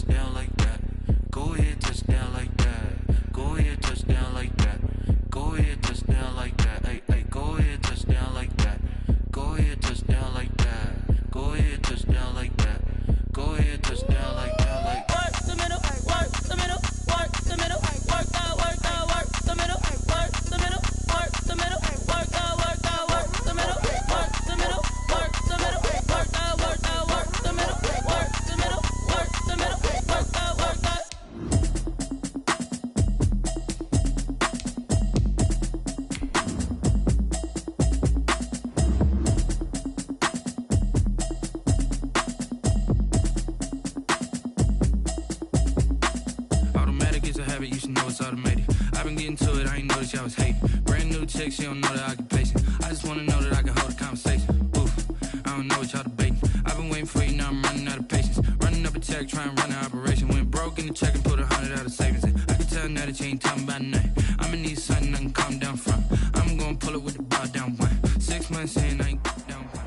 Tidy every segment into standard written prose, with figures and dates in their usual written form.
touchdown like that. Go ahead, touchdown like that. Go ahead, touchdown like that. Go ahead, touchdown like that. Hey, hey, go ahead, touchdown like that. Go ahead, touchdown like that. Go ahead, touchdown like that. Go ahead, touchdown like that. Like work the middle, work the middle, work the middle, work out, work out, work the middle, work the middle, work the middle, work out, work out, work the middle, work the middle, work the middle, work out, work out, work the middle, work the middle, work the middle, work out, work out. You should know it's automated. I've been getting to it, I ain't noticed y'all was hating. Brand new chick, she don't know the occupation. I just wanna know that I can hold a conversation. Oof, I don't know what y'all debating. I've been waiting for you, now I'm running out of patience. Running up a check, trying to run an operation. Went broke in the check and put 100 out of savings in. I can tell now that you ain't talking about nothing. I'ma need something I can calm down from. I'm gonna pull it with the bar down one. 6 months in, I ain't down one.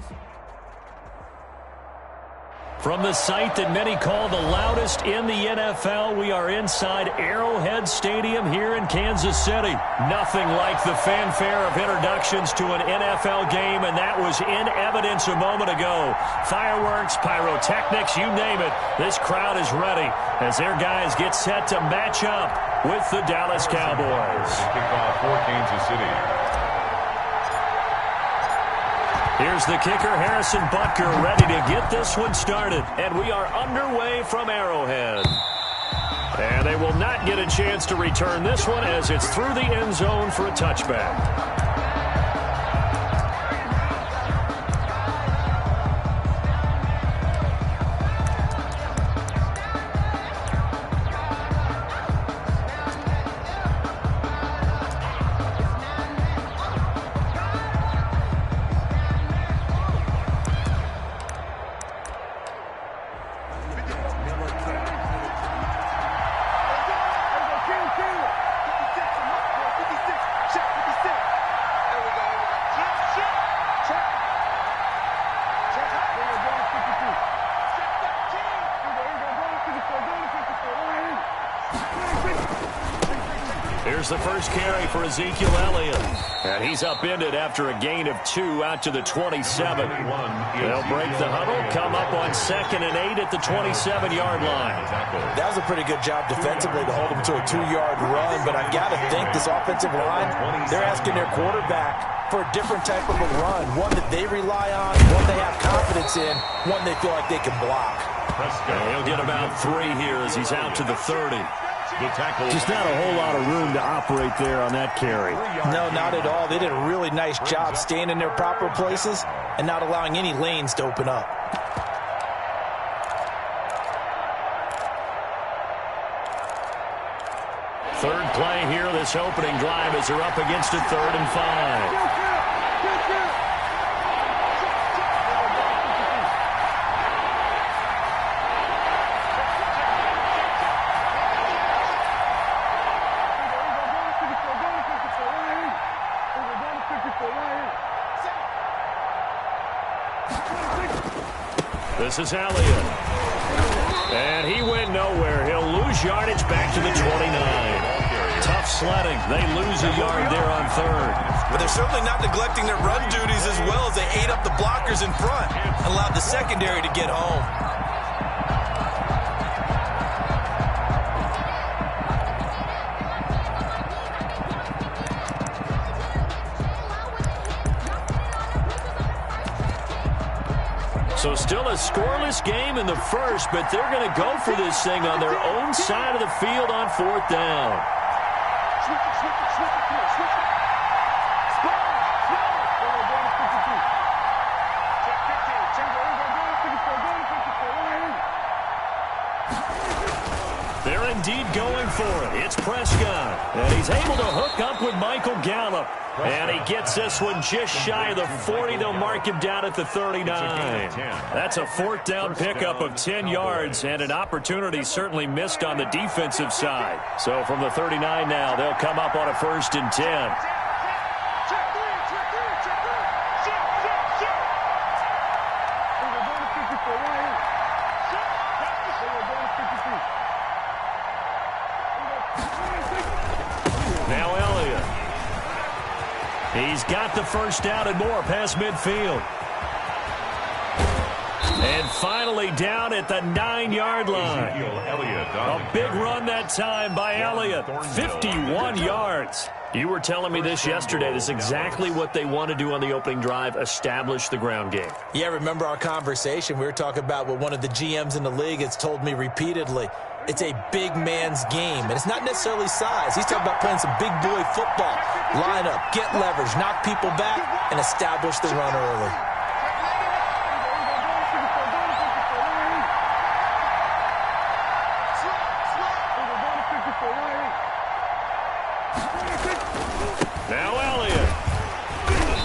From the site that many call the loudest in the NFL, we are inside Arrowhead Stadium here in Kansas City. Nothing like the fanfare of introductions to an NFL game, and that was in evidence a moment ago. Fireworks, pyrotechnics, you name it. This crowd is ready as their guys get set to match up with the Dallas Cowboys. Kickoff for Kansas City. Here's the kicker, Harrison Butker, ready to get this one started. And we are underway from Arrowhead. And they will not get a chance to return this one as it's through the end zone for a touchback. Here's the first carry for Ezekiel Elliott. And he's upended after a gain of 2 out to the 27. They'll break the huddle, come up on 2nd and 8 at the 27-yard line. That was a pretty good job defensively to hold them to a 2-yard run, but I've got to think this offensive line, they're asking their quarterback for a different type of a run, one that they rely on, one they have confidence in, one they feel like they can block. And he'll get about 3 here as he's out to the 30. Just not a whole lot of room to operate there on that carry. No, not at all. They did a really nice job staying in their proper places and not allowing any lanes to open up. Third play here, this opening drive as they're up against a 3rd and 5. This is Elliott. And he went nowhere. He'll lose yardage back to the 29. Tough sledding. They lose a yard there on 3rd. But they're certainly not neglecting their run duties as well as they ate up the blockers in front and allowed the secondary to get home. So still a scoreless game in the first, but they're going to go for this thing on their own side of the field on 4th down. They're indeed going for it. It's Prescott. And he's able to hook up with Michael Gallup. And he gets this one just shy of the 40. They'll mark him down at the 39. That's a 4th down pickup of 10 yards and an opportunity certainly missed on the defensive side. So from the 39 now, they'll come up on a 1st and 10. Now Elliott. He's got the first down and more past midfield. And finally down at the 9-yard line. A big run that time by Elliott. 51 yards. You were telling me this yesterday. This is exactly what they want to do on the opening drive, establish the ground game. Yeah, remember our conversation? We were talking about what one of the GMs in the league has told me repeatedly. It's a big man's game, and it's not necessarily size. He's talking about playing some big boy football. Line up, get leverage, knock people back, and establish the run early. Now Elliott.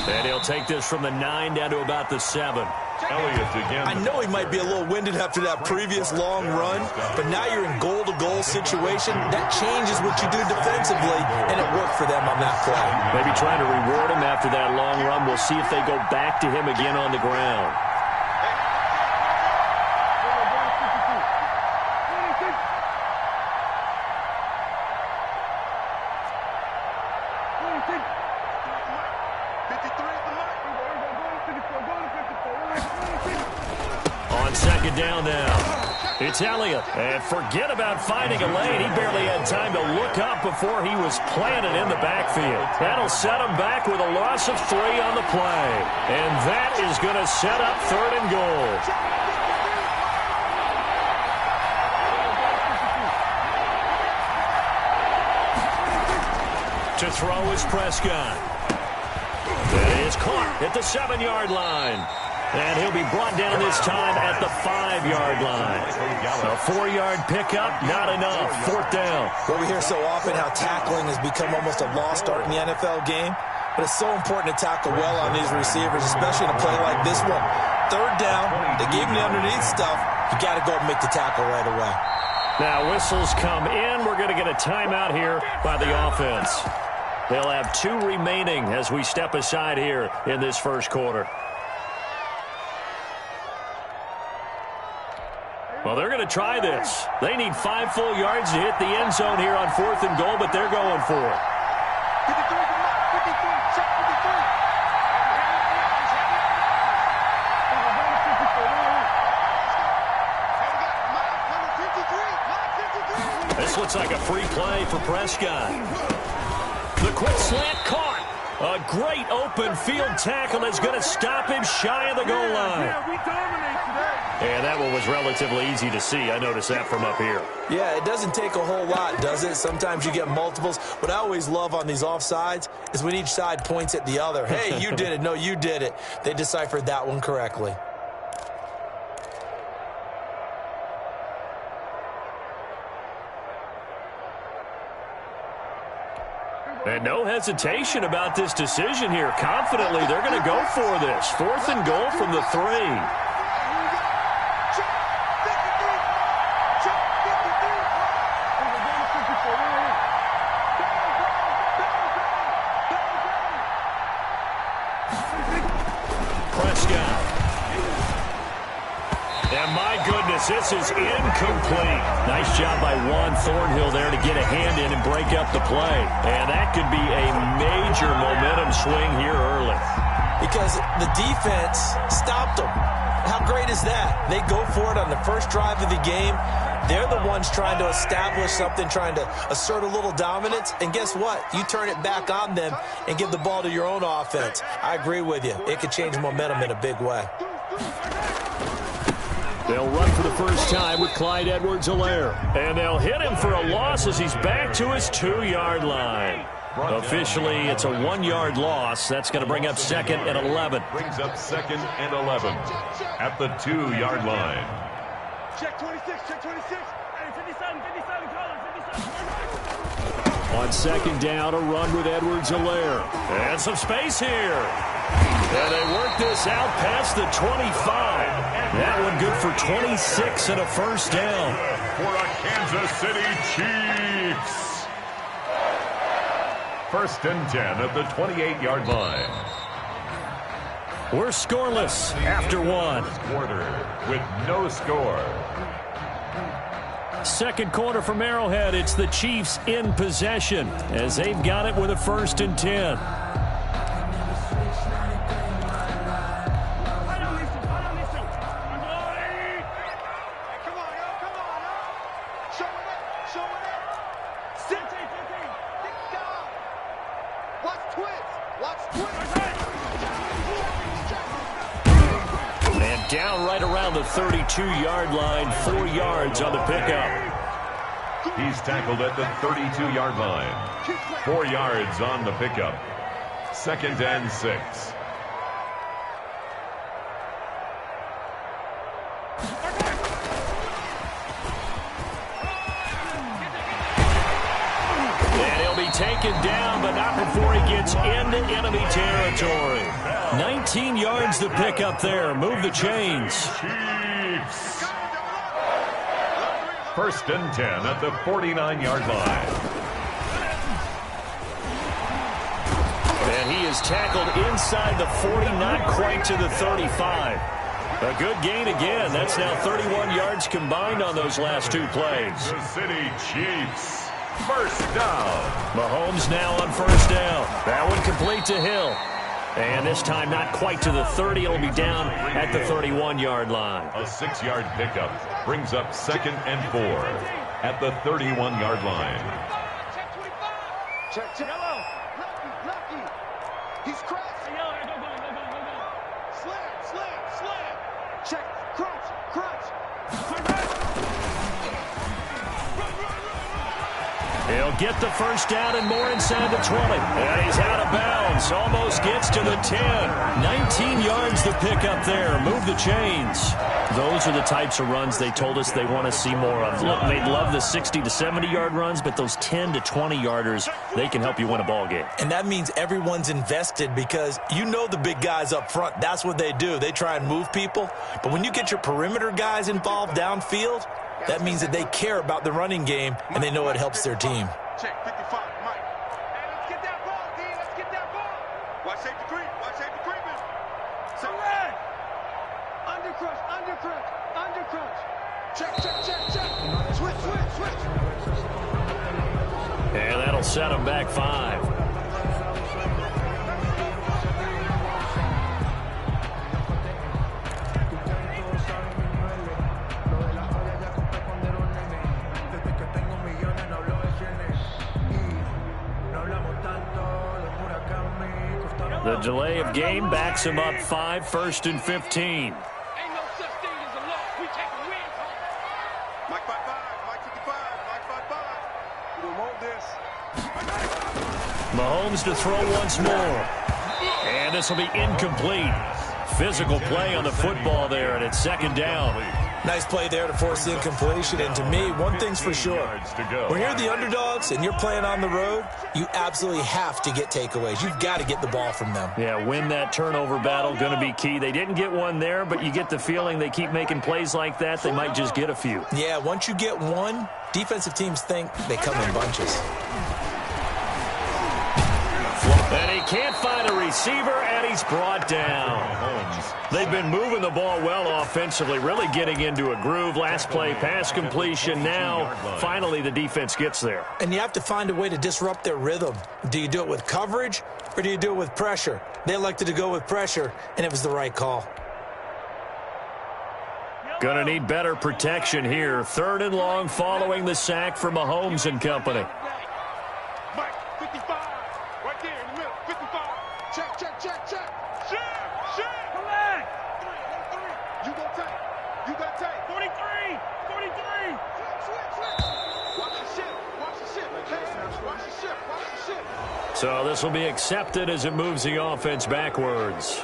And he'll take this from the 9 down to about the 7. Elliott again. I know he might be a little winded after that previous long run, but now you're in goal-to-goal situation. That changes what you do defensively, and it worked for them on that play. Maybe trying to reward him after that long run. We'll see if they go back to him again on the ground. Second down now. It's Elliott. And forget about finding a lane. He barely had time to look up before he was planted in the backfield. That'll set him back with a loss of 3 on the play. And that is going to set up 3rd and goal. To throw is Prescott. That is caught at the 7-yard line. And he'll be brought down this time at the 5-yard line. A 4-yard pickup, not enough. 4th down. Well, we hear so often how tackling has become almost a lost art in the NFL game. But it's so important to tackle well on these receivers, especially in a play like this one. 3rd down, they gave him the underneath stuff. You got to go and make the tackle right away. Now whistles come in. We're going to get a timeout here by the offense. They'll have 2 remaining as we step aside here in this first quarter. Well, they're going to try this. They need 5 full yards to hit the end zone here on 4th and goal, but they're going for it. This looks like a free play for Prescott. The quick slant caught. A great open field tackle is going to stop him shy of the goal line. And that one was relatively easy to see. I noticed that from up here. Yeah, it doesn't take a whole lot, does it? Sometimes you get multiples. What I always love on these offsides is when each side points at the other. Hey, you did it. No, you did it. They deciphered that one correctly. And no hesitation about this decision here. Confidently, they're going to go for this. 4th and goal from the 3. This is incomplete. Nice job by Juan Thornhill there to get a hand in and break up the play. And that could be a major momentum swing here early. Because the defense stopped them. How great is that? They go for it on the first drive of the game. They're the ones trying to establish something, trying to assert a little dominance. And guess what? You turn it back on them and give the ball to your own offense. I agree with you. It could change momentum in a big way. They'll run for the first time with Clyde Edwards-Helaire. And they'll hit him for a loss as he's back to his 2-yard line. Officially, it's a 1-yard loss. That's going to bring up 2nd and 11. Brings up 2nd and 11 at the 2-yard line. Check 26, check 26. Hey, 57, 57, caller, 57. On 2nd down, a run with Edwards-Helaire. And some space here. And they work this out past the 25. That one good for 26 and a first down. For a Kansas City Chiefs. 1st and 10 at the 28-yard line. We're scoreless after 1. Quarter with no score. Second quarter from Arrowhead. It's the Chiefs in possession as they've got it with a 1st and 10. And down right around the 32-yard line, 4 yards on the pickup. He's tackled at the 32-yard line. 4 yards on the pickup. 2nd and 6. And he'll be taken down, but not before he gets into enemy territory. 19 yards to pick up there. Move the chains. Chiefs. 1st and 10 at the 49-yard line. And he is tackled inside the 40, not quite to the 35. A good gain again. That's now 31 yards combined on those last 2 plays. The City Chiefs. 1st down. Mahomes now on 1st down. That one complete to Hill. And this time not quite to the 30. It'll be down at the 31-yard line. A 6-yard pickup brings up 2nd and 4 at the 31-yard line. Check. Lucky. He's crashing. Slam. Check. Crunch. He'll get the 1st down and more inside the 20. And he's out of bounds. Almost gets to the 10. 19 yards to pick up there. Move the chains. Those are the types of runs they told us they want to see more of. Look, they love the 60 to 70-yard runs, but those 10 to 20-yarders, they can help you win a ball game. And that means everyone's invested because you know the big guys up front. That's what they do. They try and move people. But when you get your perimeter guys involved downfield, that means that they care about the running game, and they know it helps their team. Check 55, Mike. Hey, let's get that ball, D. Let's get that ball. Watch safety creep. So red. Undercrunch. Check. Switch. And that'll set them back 5. The delay of game backs him up 5, 1st and 15. Ain't no such thing as a loss. We take a win. Mike 55, Mike 55, Mike 55. We don't want this. Mahomes to throw once more. And this will be incomplete. Physical play on the football there, and it's 2nd down. Nice play there to force the incompletion. And to me, one thing's for sure. When you're the underdogs and you're playing on the road, you absolutely have to get takeaways. You've got to get the ball from them. Yeah, win that turnover battle, going to be key. They didn't get one there, but you get the feeling they keep making plays like that, they might just get a few. Yeah, once you get one, defensive teams think they come in bunches. And he can't find a receiver, and he's brought down. They've been moving the ball well offensively, really getting into a groove. Last play, pass completion. Now, finally, the defense gets there. And you have to find a way to disrupt their rhythm. Do you do it with coverage, or do you do it with pressure? They elected to go with pressure, and it was the right call. Going to need better protection here. 3rd and long following the sack from Mahomes and company. Mike 55. Right there in the middle. 55. Check. Shit. Come back. 3. You got tape. 43. Switch. Watch the ship. So this will be accepted as it moves the offense backwards.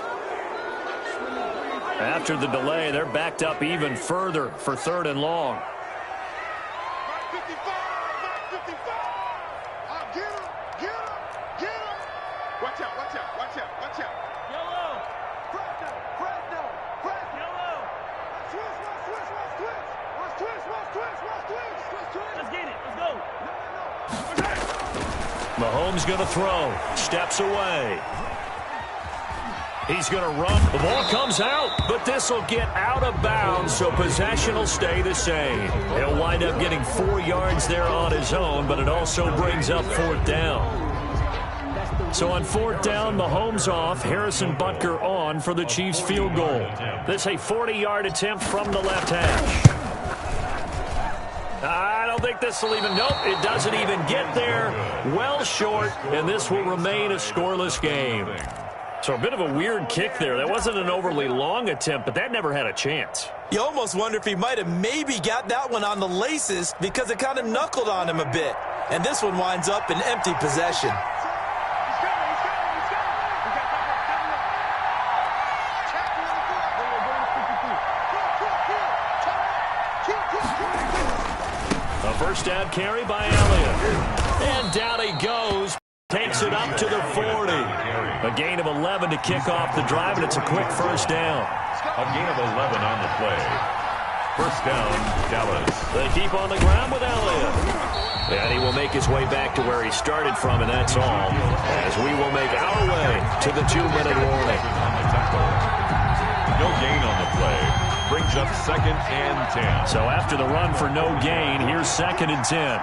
After the delay, they're backed up even further for 3rd and long. Mike 55. Get him. Watch out. Yellow. Fresno. Yellow. Switch. Let's get it. Let's go. Mahomes going to throw. Steps away. He's going to run. The ball comes out, but this will get out of bounds, so possession will stay the same. He'll wind up getting 4 yards there on his own, but it also brings up 4th down. So on 4th down, Mahomes off, Harrison Butker on for the Chiefs field goal. This is a 40-yard attempt from the left hash. I don't think this will even, nope, it doesn't even get there. Well short, and this will remain a scoreless game. So a bit of a weird kick there. That wasn't an overly long attempt, but that never had a chance. You almost wonder if he might have maybe got that one on the laces because it kind of knuckled on him a bit. And this one winds up in empty possession. A first down carry by Elliott. And down he goes. Takes it up to the 40. A gain of 11 to kick off the drive, and it's a quick first down. A gain of 11 on the play. First down, Dallas. They keep on the ground with Elliott. And he will make his way back to where he started from, and that's all. As we will make our way to the 2-minute warning. No gain on the play. Brings up 2nd and 10. So after the run for no gain, here's 2nd and 10.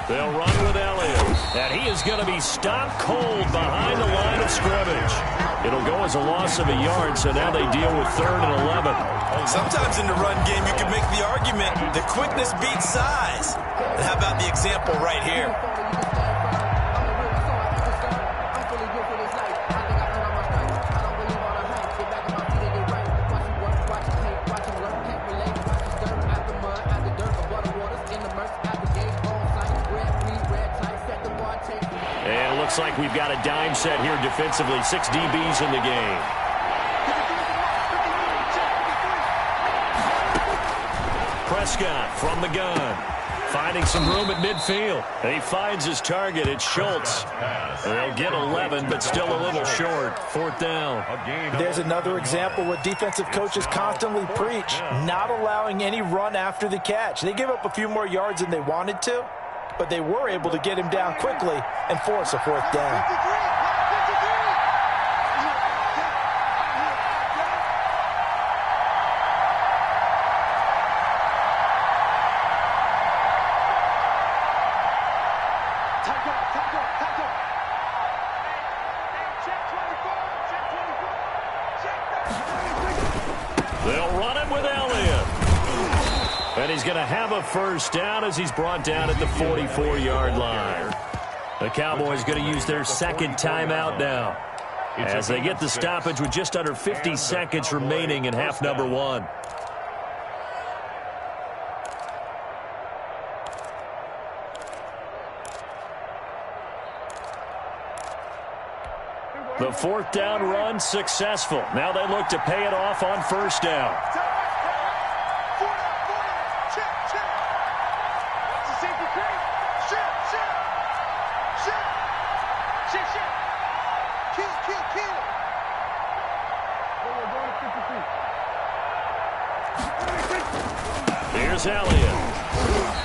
They'll run with Elliott, and he is going to be stopped cold behind the line of scrimmage. It'll go as a loss of a yard, so now they deal with 3rd and 11. Sometimes in the run game, you can make the argument that quickness beats size. And how about the example right here? Looks like we've got a dime set here defensively. 6 DBs in the game. Prescott from the gun. Finding some room at midfield. He finds his target. It's Schultz. They'll get 11, but still a little short. 4th down. There's another example what defensive coaches constantly preach. Not allowing any run after the catch. They give up a few more yards than they wanted to, but they were able to get him down quickly and force a 4th down. They'll run it with Elliott. And he's going to have a first down as he's brought down at the 44-yard line. The Cowboys going to use their 2nd timeout now as they get the stoppage with just under 50 seconds remaining in half number 1. The 4th down run successful. Now they look to pay it off on first down. Here's Elliott.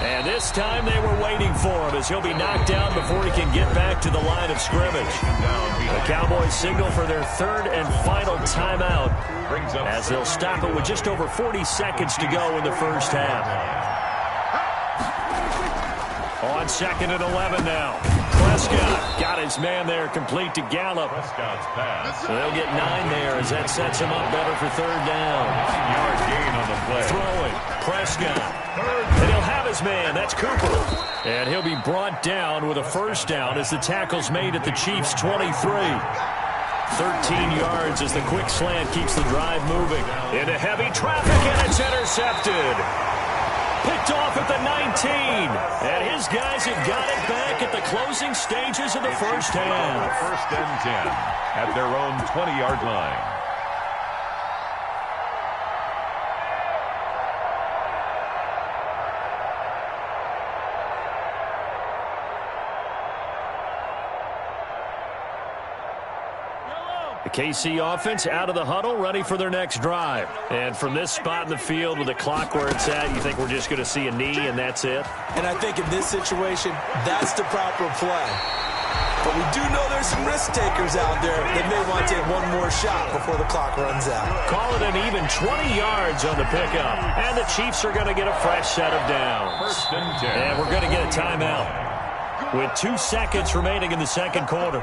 And this time they were waiting for him as he'll be knocked down before he can get back to the line of scrimmage. The Cowboys signal for their 3rd and final timeout as they'll stop it with just over 40 seconds to go in the first half. On 2nd and 11 now. Prescott got his man there complete to Gallup. So they'll get 9 there as that sets him up better for 3rd down. 9-yard gain on the play. Throwing. Prescott. And he'll have his man. That's Cooper. And he'll be brought down with a first down as the tackle's made at the Chiefs' 23. 13 yards as the quick slant keeps the drive moving. Into heavy traffic, and it's intercepted. Picked off at the 19. And his guys have got it back at the closing stages of the first half. 1st and 10 at their own 20-yard line. KC offense out of the huddle, ready for their next drive. And from this spot in the field with the clock where it's at, you think we're just going to see a knee and that's it? And I think in this situation, that's the proper play. But we do know there's some risk takers out there that may want to take one more shot before the clock runs out. Call it an even 20 yards on the pickup. And the Chiefs are going to get a fresh set of downs. First and 10. And we're going to get a timeout with 2 seconds remaining in the second quarter.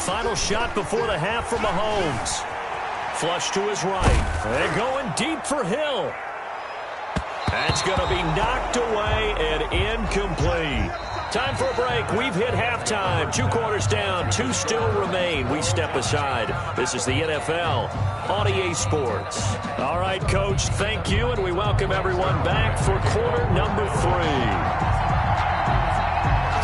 Final shot before the half from Mahomes. Flush to his right. And going deep for Hill. That's going to be knocked away and incomplete. Time for a break. We've hit halftime. 2 quarters down. 2 still remain. We step aside. This is the NFL on EA Sports. All right, Coach, thank you, and we welcome everyone back for quarter number 3.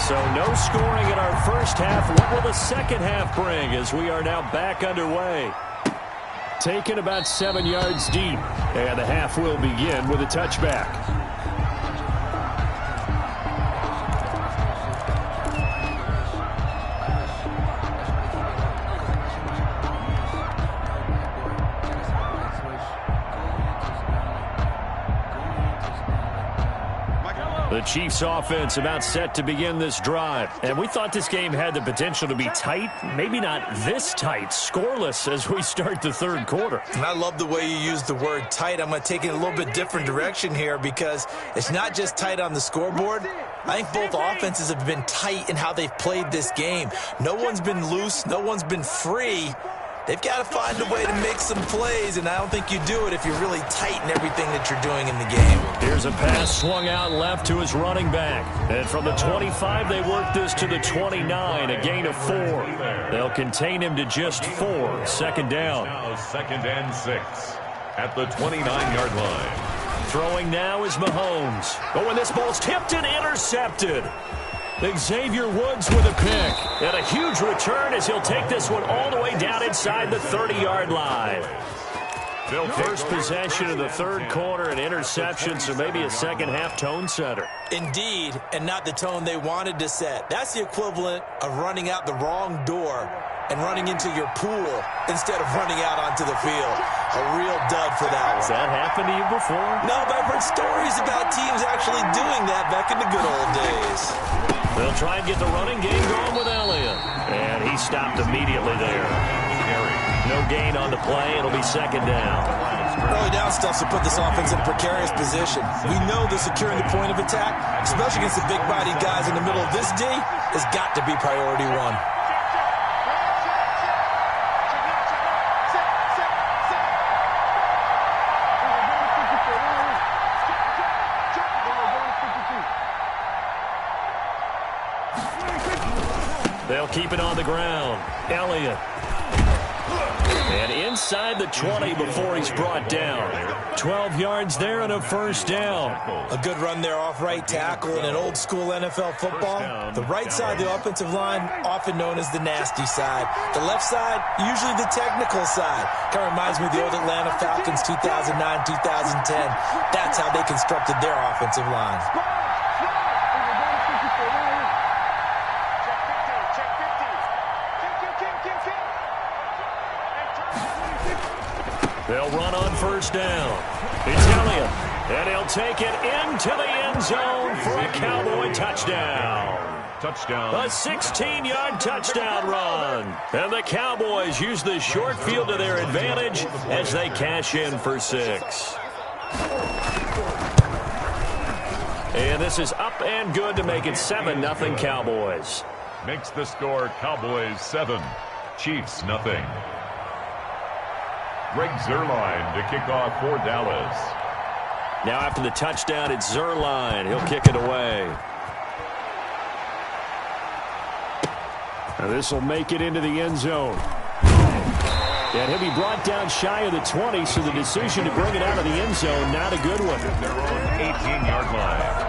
So no scoring in our first half. What will the second half bring as we are now back underway? Taken about 7 yards deep. And the half will begin with a touchback. The Chiefs offense about set to begin this drive. And we thought this game had the potential to be tight. Maybe not this tight. Scoreless as we start the third quarter. And I love the way you use the word tight. I'm going to take it a little bit different direction here because it's not just tight on the scoreboard. I think both offenses have been tight in how they've played this game. No one's been loose. No one's been free. They've got to find a way to make some plays, and I don't think you do it if you're really tight in everything that you're doing in the game. Here's a pass swung out left to his running back. And from the 25, they work this to the 29, a gain of 4. They'll contain him to just 4. Second down. Now 2nd and 6 at the 29-yard line. Throwing now is Mahomes. Oh, and this ball's tipped and intercepted. Xavier Woods with a pick. And a huge return as he'll take this one all the way down inside the 30-yard line. First possession of the third quarter, an interception, so maybe a second-half tone setter. Indeed, and not the tone they wanted to set. That's the equivalent of running out the wrong door and running into your pool instead of running out onto the field. A real dud for that one. Has that happened to you before? No, but I've heard stories about teams actually doing that back in the good old days. They'll try and get the running game going with Elliott. And he stopped immediately there. No gain on the play. It'll be second down. Early down stuff to put this offense in a precarious position. We know that securing the point of attack, especially against the big-bodied guys in the middle of this D, has got to be priority 1. They'll keep it on the ground. Elliott. And inside the 20 before he's brought down. 12 yards there and a first down. A good run there off right tackle in an old-school NFL football. The right side of the offensive line, often known as the nasty side. The left side, usually the technical side. Kind of reminds me of the old Atlanta Falcons 2009-2010. That's how they constructed their offensive line. They'll run on first down. It's Elliott. And he'll take it into the end zone for a Cowboy touchdown. Touchdown. A 16-yard touchdown run. And the Cowboys use the short field to their advantage as they cash in for 6. And this is up and good to make it 7-0 Cowboys. Makes the score Cowboys 7, Chiefs nothing. Greg Zuerlein to kick off for Dallas. Now after the touchdown, it's Zuerlein. He'll kick it away. Now this will make it into the end zone. And he'll be brought down shy of the 20, so the decision to bring it out of the end zone, not a good one. Their own 18-yard line.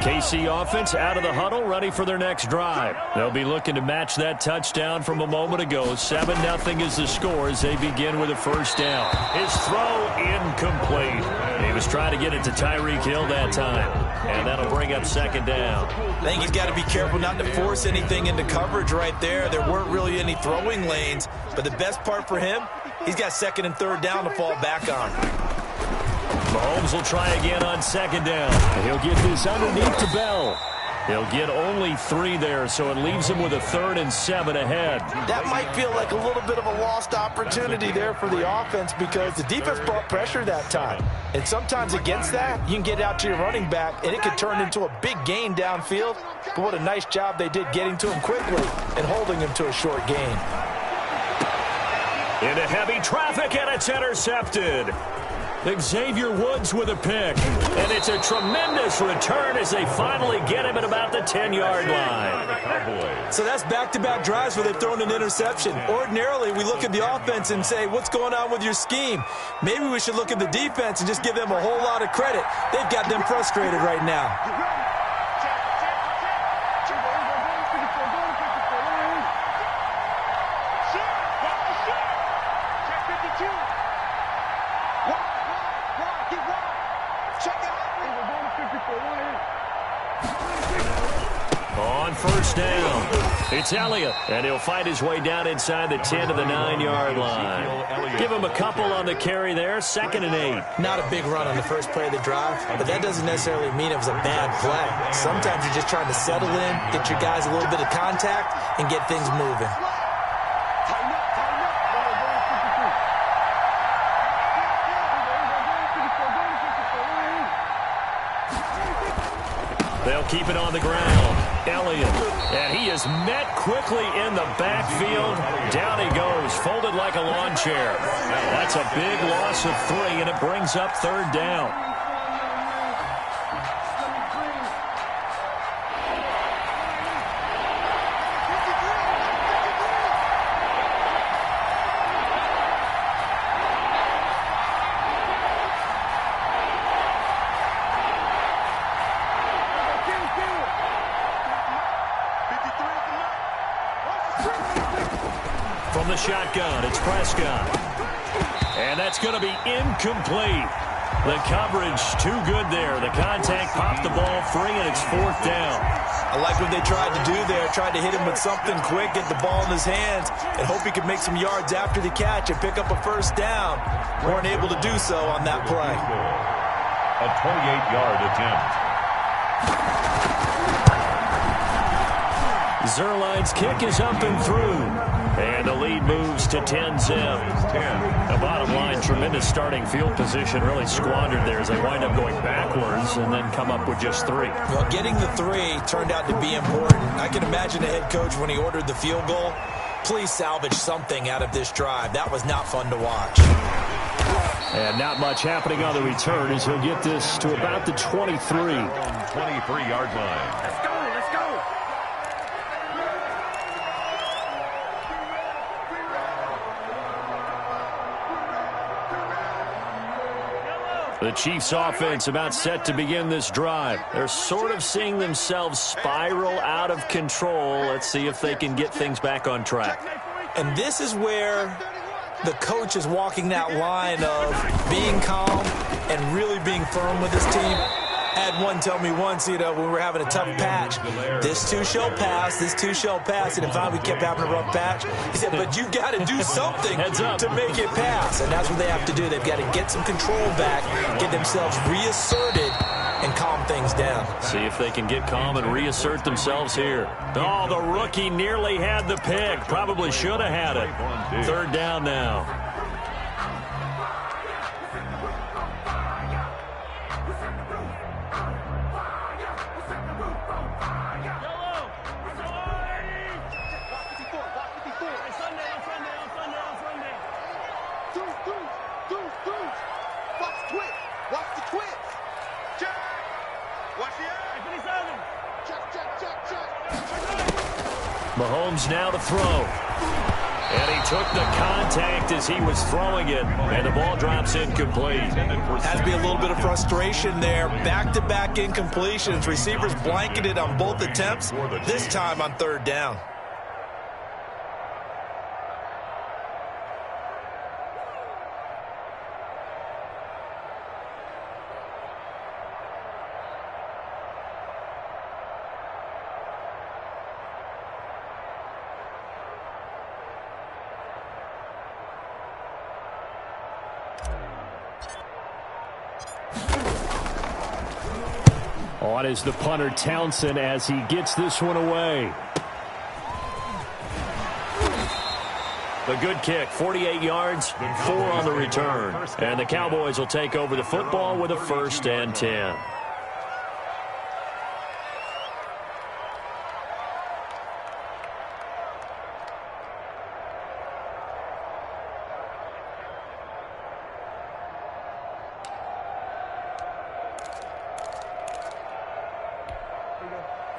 KC offense out of the huddle, ready for their next drive. They'll be looking to match that touchdown from a moment ago. 7-0 is the score as they begin with a first down. His throw incomplete. He was trying to get it to Tyreek Hill that time, and that'll bring up second down. I think he's got to be careful not to force anything into coverage right there. There weren't really any throwing lanes, but the best part for him, he's got second and third down to fall back on. Mahomes will try again on second down. He'll get this underneath to Bell. He'll get only 3 there, so it leaves him with a 3rd and 7 ahead. That might feel like a little bit of a lost opportunity there for the offense because the defense brought pressure that time. And sometimes against that, you can get out to your running back, and it could turn into a big gain downfield. But what a nice job they did getting to him quickly and holding him to a short gain. Into heavy traffic, and it's intercepted. Xavier Woods with a pick, and it's a tremendous return as they finally get him at about the 10-yard line. So that's back-to-back drives where they've thrown an interception. Ordinarily, we look at the offense and say, what's going on with your scheme? Maybe we should look at the defense and just give them a whole lot of credit. They've got them frustrated right now. On first down, it's Elliott, and he'll fight his way down inside the 10 to the 9-yard line. Give him a couple on the carry there, 2nd and 8. Not a big run on the first play of the drive, but that doesn't necessarily mean it was a bad play. Sometimes you're just trying to settle in, get your guys a little bit of contact, and get things moving. They'll keep it on the ground. Elliott, and he is met quickly in the backfield. Down he goes, folded like a lawn chair. That's a big loss of 3, and it brings up 3rd down. From the shotgun, it's Prescott. And that's going to be incomplete. The coverage too good there. The contact popped the ball free, and it's 4th down. I like what they tried to do there. Tried to hit him with something quick, get the ball in his hands, and hope he could make some yards after the catch and pick up a first down. Weren't able to do so on that play. A 28-yard attempt. Zuerlein's kick is up and through. And the lead moves to 10-zip. The bottom line, tremendous starting field position, really squandered there as they wind up going backwards and then come up with just 3. Well, getting the 3 turned out to be important. I can imagine the head coach when he ordered the field goal. Please salvage something out of this drive. That was not fun to watch. And not much happening on the return as he'll get this to about the 23. 23-yard line. Let's go, let's go. The Chiefs offense about set to begin this drive. They're sort of seeing themselves spiral out of control. Let's see if they can get things back on track. And this is where the coach is walking that line of being calm and really being firm with his team. I had one tell me once, when we were having a tough patch, this too shall pass, this too shall pass. And finally we kept having a rough patch. He said, but you got to do something to make it pass. And that's what they have to do. They've got to get some control back, get themselves reasserted, and calm things down. See if they can get calm and reassert themselves here. Oh, the rookie nearly had the pick. Probably should have had it. 3rd down now. Mahomes now to throw. And he took the contact as he was throwing it, and the ball drops incomplete. Has to be a little bit of frustration there. Back-to-back incompletions. Receivers blanketed on both attempts, this time on third down. On is the punter Townsend as he gets this one away. The good kick, 48 yards, 4 on the return. And the Cowboys will take over the football with a 1st and 10.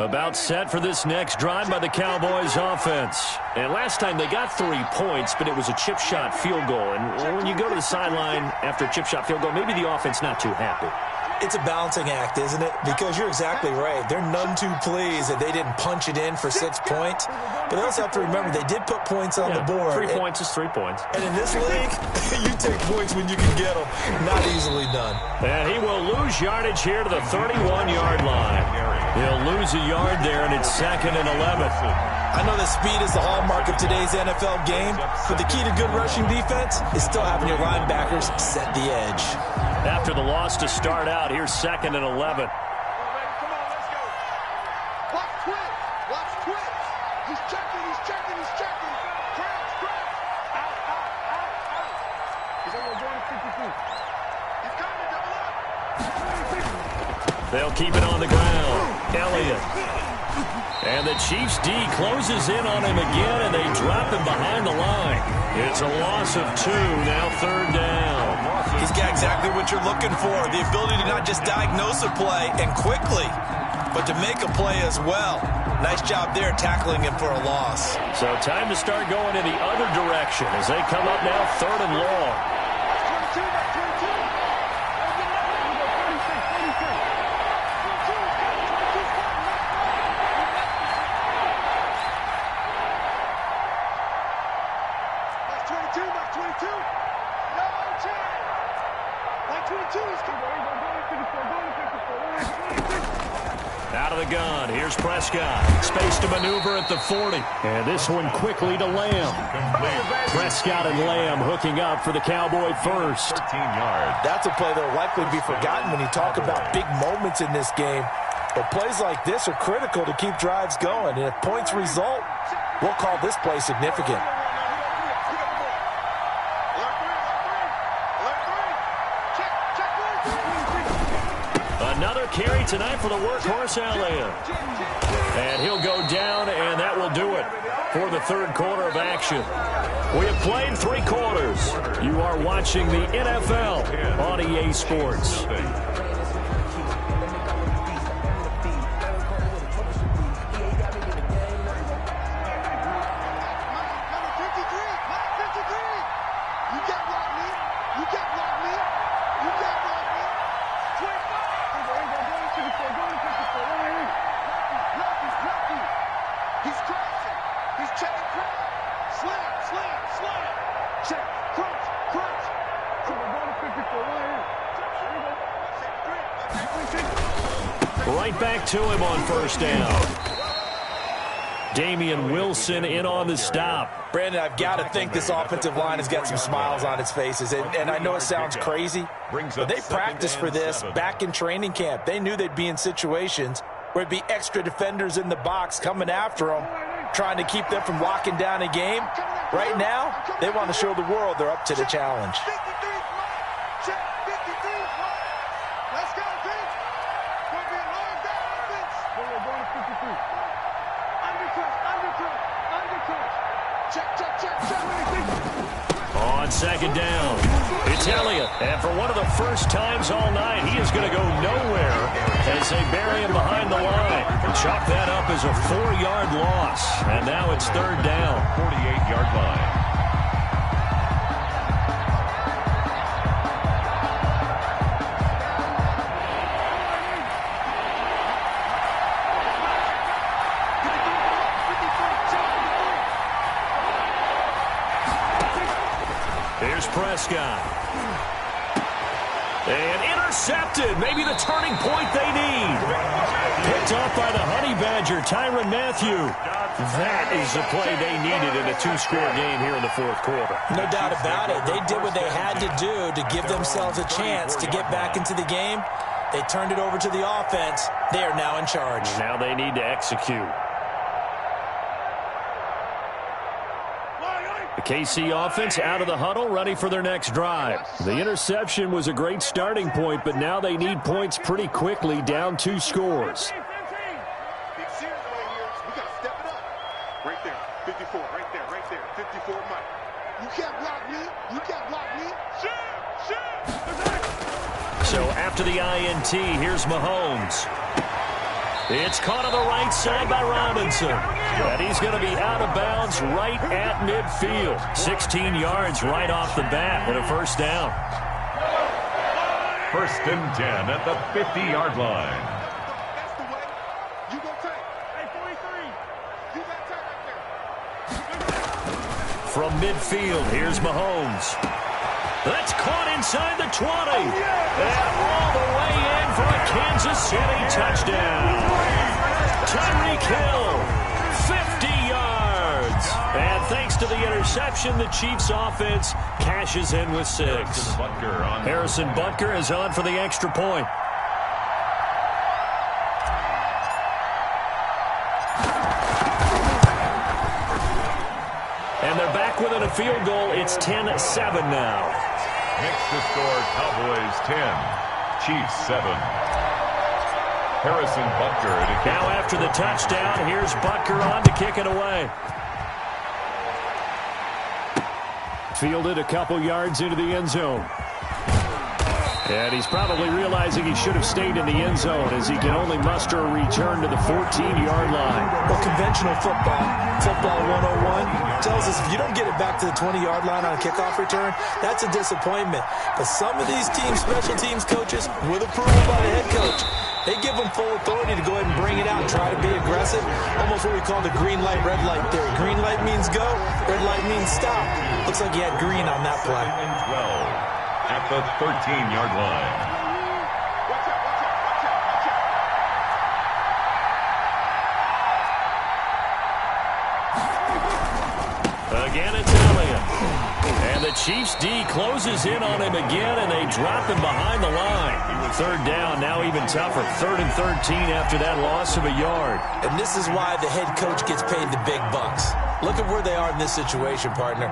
About set for this next drive by the Cowboys offense. And last time they got 3 points, but it was a chip shot field goal. And when you go to the sideline after a chip shot field goal, maybe the offense not too happy. It's a balancing act, isn't it? Because you're exactly right. They're none too pleased that they didn't punch it in for 6 points. But they also have to remember they did put points on the board. 3 points is 3 points. And in this league, you take points when you can get them. Not easily done. And he will lose yardage here to the 31-yard line. He'll lose a yard there, and it's 2nd and 11. I know that speed is the hallmark of today's NFL game, but the key to good rushing defense is still having your linebackers set the edge. After the loss to start out, here's 2nd and 11. Come on, let's go. Watch Twitch. Watch Twitch. He's checking, he's checking, he's checking. Crouch. Out. He's over going to 52. He's coming, double up. They'll keep it on the ground. Elliott. And the Chiefs D closes in on him again, and they drop him behind the line. It's a loss of 2, now 3rd down. He's got exactly what you're looking for, the ability to not just diagnose a play and quickly, but to make a play as well. Nice job there tackling him for a loss. So time to start going in the other direction as they come up now 3rd and long. Out of the gun, here's Prescott. Space to maneuver at the 40. And this one quickly to Lamb. Prescott and Lamb hooking up for the Cowboy first. 13 yards. That's a play that will likely be forgotten when you talk about big moments in this game. But plays like this are critical to keep drives going. And if points result, we'll call this play significant. Another carry tonight for the workhorse Elliott. And he'll go down, and that will do it for the 3rd quarter of action. We have played 3 quarters. You are watching the NFL on EA Sports. Right back to him on 1st down. Damian Wilson in on the stop. Brandon, I've got to think this offensive line has got some smiles on its faces. And I know it sounds crazy, but they practiced for this back in training camp. They knew they'd be in situations where it'd be extra defenders in the box coming after them, trying to keep them from locking down a game. Right now, they want to show the world they're up to the challenge. On 2nd down, it's Elliott. And for one of the first times all night, he is going to go nowhere as they bury him behind the line. Chalk that up as a 4-yard loss. And now it's 3rd down. 48-yard line. Prescott. And intercepted. Maybe the turning point they need. Picked off by the Honey Badger, Tyrann Mathieu. That is the play they needed in a two-score game here in the fourth quarter. No doubt about it. They did what they had to do to give themselves a chance to get back into the game. They turned it over to the offense. They are now in charge. Now they need to execute. The KC offense out of the huddle, ready for their next drive. The interception was a great starting point, but now they need points pretty quickly, down 2 scores. Big series right here. We got to step it up. Right there. 54. Right there. Right there. 54, Mike. You can't block me. You can't block me. So after the INT, here's Mahomes. It's caught on the right side by Robinson. And he's going to be out of bounds right at midfield. 16 yards right off the bat and a first down. 1st and 10 at the 50-yard line. That's the way. You go take. Hey, 43. You got take right there. From midfield, here's Mahomes. That's caught inside the 20. And all the way in for a Kansas City touchdown. Tyreek Hill, 50 yards. And thanks to the interception, the Chiefs offense cashes in with 6. Harrison Butker is on for the extra point. And they're back within a field goal. It's 10-7 now. Next to score, Cowboys 10, Chiefs 7. Harrison Butker. Now after the touchdown, here's Butker on to kick it away. Fielded a couple yards into the end zone. And he's probably realizing he should have stayed in the end zone as he can only muster a return to the 14-yard line. Well, conventional football 101, tells us if you don't get it back to the 20-yard line on a kickoff return, that's a disappointment. But some of these teams, special teams coaches, with approval by the head coach, they give them full authority to go ahead and bring it out and try to be aggressive. Almost what we call the green light, red light theory. Green light means go, red light means stop. Looks like he had green on that play. 12 at the 13-yard line. Again, it's Elliott. And the Chiefs D closes in on him again, and they drop him behind the line. 3rd down, now even tougher. 3rd and 13 after that loss of a yard. And this is why the head coach gets paid the big bucks. Look at where they are in this situation, partner.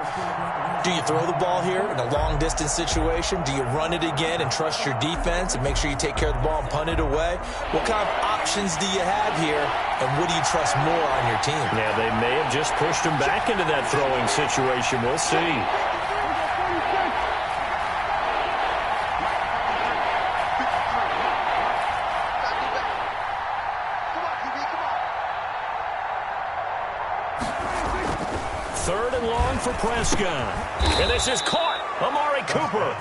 Do you throw the ball here in a long-distance situation? Do you run it again and trust your defense and make sure you take care of the ball and punt it away? What kind of options do you have here, and what do you trust more on your team? Yeah, they may have just pushed him back into that throwing situation. We'll see. For Prescott. And this is caught. Amari Cooper.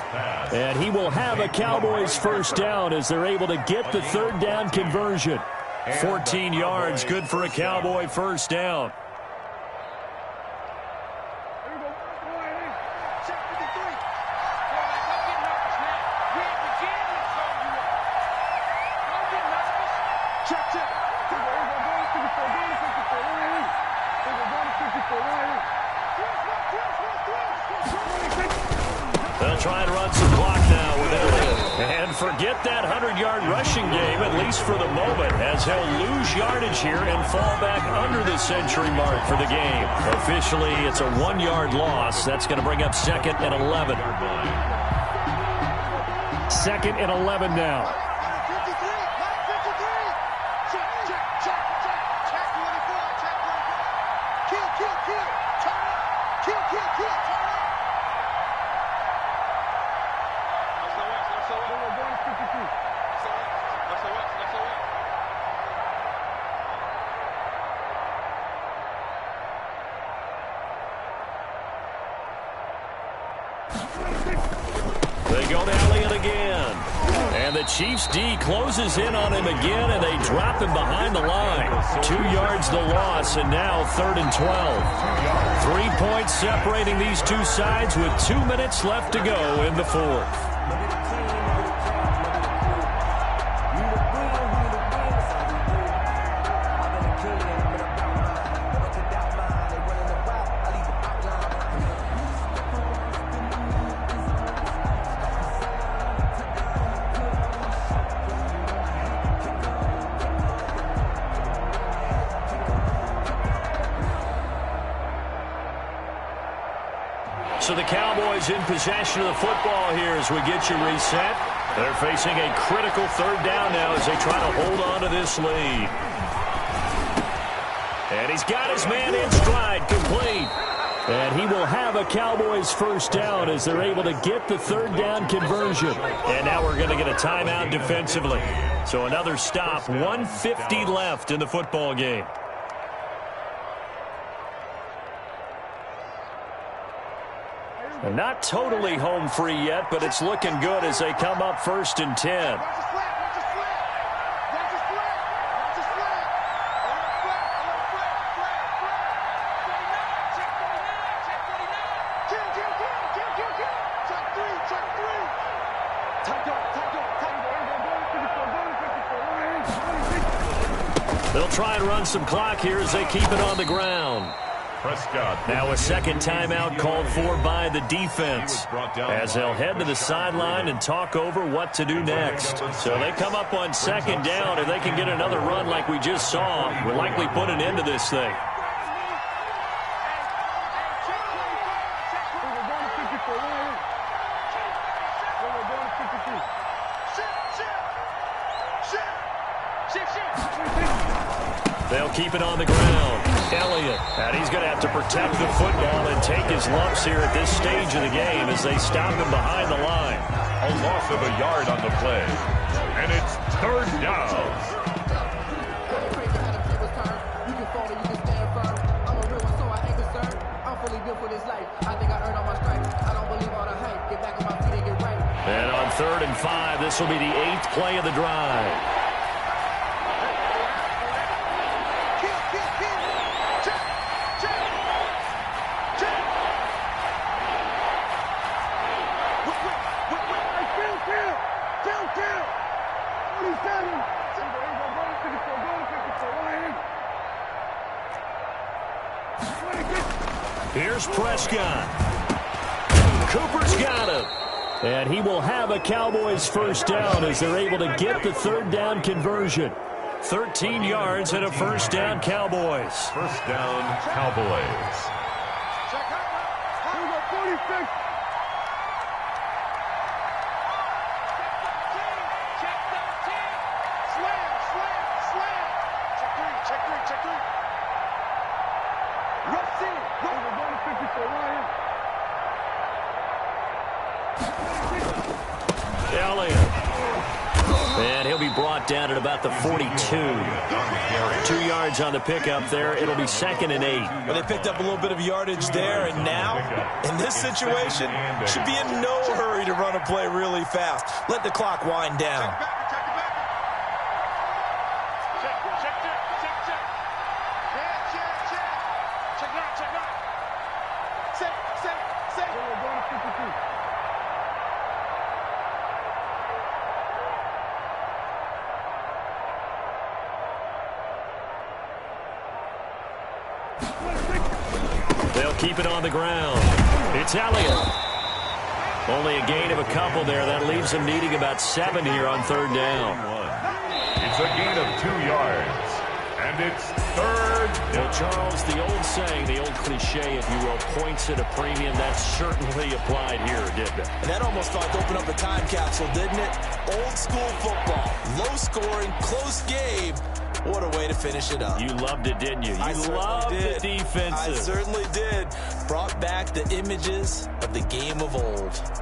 And he will have a Cowboys first down as they're able to get the 3rd down conversion. 14 yards, good for a Cowboy first down. They'll try and run some clock now with Elliott. And forget that 100-yard rushing game, at least for the moment, as he'll lose yardage here and fall back under the century mark for the game. Officially, it's a 1-yard loss. That's going to bring up 2nd and 11. 2nd and 11 now. They go to Elliott again. And the the Chiefs D closes in on him again, and they drop him behind the line. 2 yards the loss, and now 3rd and 12. 3 points separating these two sides with 2 minutes left to go in the fourth. So the Cowboys in possession of the football here as we get you reset. They're facing a critical 3rd down now as they try to hold on to this lead. And he's got his man in stride, complete. And he will have a Cowboys 1st down as they're able to get the 3rd down conversion. And now we're going to get a timeout defensively. So another stop, 1:50 left in the football game. And not totally home free yet, but it's looking good as they come up 1st and 10. They'll try and run some clock here as they keep it on the ground. Prescott. Now a second timeout called for by the defense as they'll head to the sideline and talk over what to do next. So they come up on 2nd down. If they can get another run like we just saw, we'll likely put an end to this thing. They'll keep it on the ground. Elliott, and he's going to have to protect the football and take his lumps here at this stage of the game as they stop him behind the line. A loss of a yard on the play. And it's 3rd down. And on 3rd and 5, this will be the 8th play of the drive. Here's Prescott. Cooper's got him. And he will have a Cowboys 1st down as they're able to get the 3rd down conversion. 13 yards and a 1st down Cowboys. 1st down Cowboys. Check out. Here we go, 46. Elliott. And he'll be brought down at about the 42. 2 yards on the pickup there. It'll be 2nd and 8. Well, they picked up a little bit of yardage there, and now, in this situation, should be in no hurry to run a play really fast. Let the clock wind down. They'll keep it on the ground. It's Elliott. Only a gain of a couple there. That leaves them needing about 7 here on 3rd down. It's a gain of 2 yards. And it's 3rd down. Well, Charles, the old saying, the old cliche, if you will, points at a premium, that certainly applied here, didn't it? And that almost felt like open up a time capsule, didn't it? Old school football. Low scoring, close game. What a way to finish it up. You loved it, didn't you? You loved the defensive. I certainly did. Brought back the images of the game of old.